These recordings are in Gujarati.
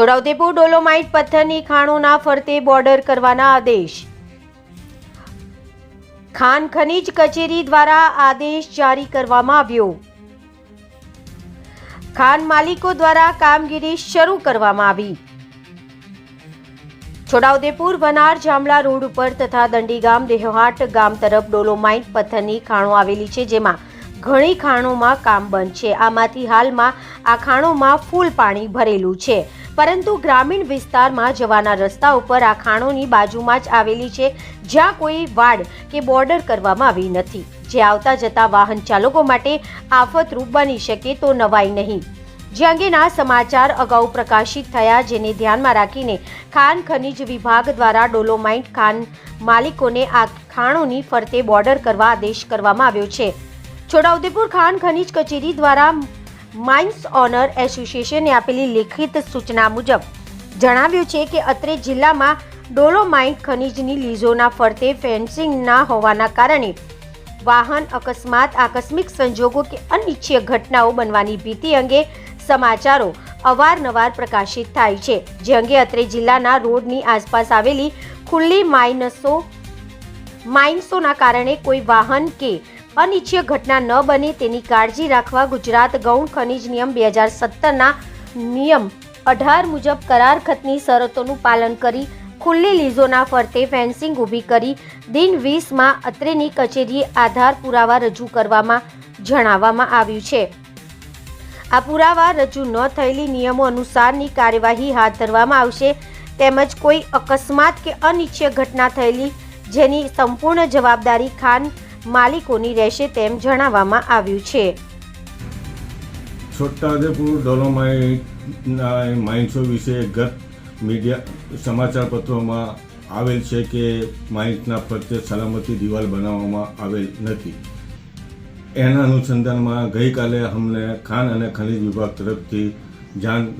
છોટાઉદેપુર ડોલોમાઇટ પથ્થરની ખાણોના ફરતે બોર્ડર કરવાના આદેશ। ખાન ખનીજ કચેરી દ્વારા આદેશ જારી કરવામાં આવ્યો। ખાન માલિકો દ્વારા કામગીરી શરૂ કરવામાં આવી। છોટાઉદેપુર વનાર જામલા રોડ ઉપર તથા દંડીગામ દેહાટ ગામ તરફ ડોલોમાઇટ પથ્થરની ખાણો આવેલી છે, જેમાં ઘણી ખાણોમાં કામ બંધ છે। આમાંથી હાલમાં આ ખાણોમાં ફૂલ પાણી ભરેલું છે, પરંતુ ગ્રામીણ વિસ્તારમાં જવાના રસ્તા ઉપર આ ખાણોની બાજુમાં જ આવેલી છે, જ્યાં કોઈ વાડ કે બોર્ડર કરવામાં આવી નથી, જે આવતા જતા વાહન ચાલકો માટે આફતરૂપ બની શકે તો નવાઈ નહીં। જે અંગેના સમાચાર અગાઉ પ્રકાશિત થયા, જેને ધ્યાનમાં રાખીને ખાન ખનીજ વિભાગ દ્વારા ડોલોમાઇટ ખાન માલિકોને આ ખાણોની ફરતે બોર્ડર કરવા આદેશ કરવામાં આવ્યો છે। છોટાઉદેપુર ખાન ખનીજ કચેરી દ્વારા માઇન્સ ઓનર એસોસિએશને આપેલી લેખિત સૂચના મુજબ જણાવ્યું છે કે અત્રે જિલ્લામાં ડોલોમાઇટ ખનીજની લીઝોના ફરતે ફેન્સિંગ ના હોવાના કારણે વાહન અકસ્માત, આકસ્મિક સંજોગો કે અનિચ્છનીય ઘટનાઓ બનવાની ભીતિ અંગે સમાચારો અવારનવાર પ્રકાશિત થાય છે, જે અંગે અત્રે જિલ્લાના રોડની આસપાસ આવેલી ખુલ્લી માઇન્સોના કારણે કોઈ વાહન કે અનિચ્છનીય ઘટના ન બને તેની કાળજી રાખવા ગુજરાત ગૌણ ખનિજ નિયમ 2017ના નિયમ 18 મુજબ કરાર ખતની શરતોનું પાલન કરી ખુલ્લી લીઝોના ફરતે ફેન્સિંગ ઊભી કરી દિન 20માં અત્રેની કચેરીએ આધાર પુરાવા રજૂ કરવામાં જણાવવામાં આવ્યું છે। આ પુરાવા રજૂ ન થયેલી નિયમો અનુસારની કાર્યવાહી હાથ ધરવામાં આવશે, તેમજ કોઈ અકસ્માત કે અનિચ્છનીય ઘટના થયેલી જેની સંપૂર્ણ જવાબદારી ખાન માલિકોની રહેશે તેમ જણાવવામાં આવ્યું છે। છોટાઉદેપુર ડોલોમાઇટના માઇન્સો વિશે ગત મીડિયા સમાચાર પત્રોમાં આવેલ છે કે માઇન્સના ફરતે સલામતી દિવાલ બનાવવામાં આવેલ નથી। એના અનુસંધાનમાં ગઈકાલે અમને ખાન અને ખનિજ વિભાગ તરફથી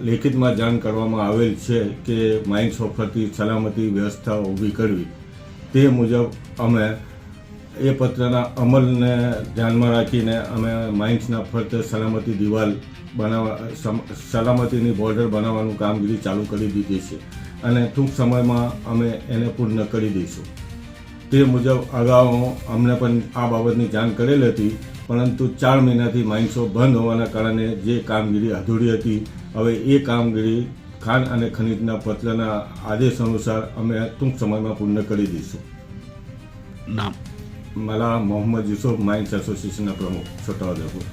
લેખિતમાં જાણ કરવામાં આવેલ છે કે માઇન્સો ફરતી સલામતી વ્યવસ્થા ઊભી કરવી। તે મુજબ અમે એ પત્રના અમલને ધ્યાનમાં રાખીને અમે માઇન્સના ફરતે સલામતી દિવાલ સલામતીની બોર્ડર બનાવવાનું કામગીરી ચાલુ કરી દીધી છે અને ટૂંક સમયમાં અમે એને પૂર્ણ કરી દઈશું। તે મુજબ અગાઉ અમને પણ આ બાબતની જાણ કરેલ હતી, પરંતુ 4 મહિનાથી માઇન્સો બંધ હોવાના કારણે જે કામગીરી અધૂરી હતી, હવે એ કામગીરી ખાન અને ખનીજના પત્રના આદેશ અનુસાર અમે ટૂંક સમયમાં પૂર્ણ કરી દઈશું। નામ मला मोहम्मद यूसुफ माइंस एसोसिएशनના પ્રમુખ છોટાઉદેપુર।